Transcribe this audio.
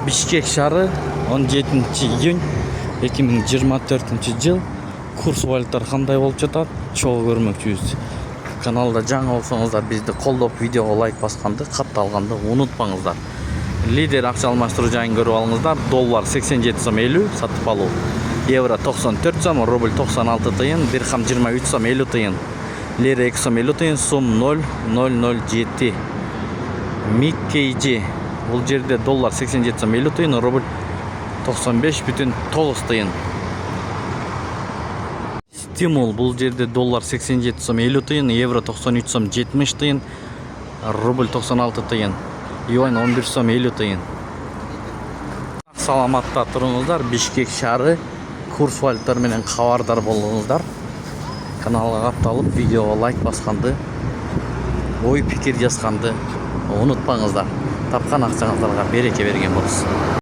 Бишкек шары 17-июнь 2024 жыл. Курс валюталар кандай болуп жатат? Чогуу көрмөкчүбүз. Каналда жаңы болсоңуздар бизди колдоп, видеого лайк басканды, катталганды унутпаңыздар. Лидер акча алмаштыруу жайын көрүп алыңыздар. Доллар 87 сом 50 сатып алуу. Евро 94 сом, рубль 96 тыйын, дирхам 23 сом 50 тыйын. Лира 2 сом 50 тыйын, сум 0,007. Миккейджи. Бул жерде доллар 87 сом 50 тыйын, рубль 95,9 тыйын. Стимул бул жерде доллар 87 сом 50 тыйын, евро 93 сом 70 тыйын, рубль 96 тыйын, юань 11 сом 50 тыйын. Саламатта туруңуздар. Бишкек шаары курс валюталар менен кабардар болуңуздар. Каналга катталып, видеого лайк басканды, ой пикир жазганды унутпаңыздар. Тапкан акчаңыздарга береке берген болсун.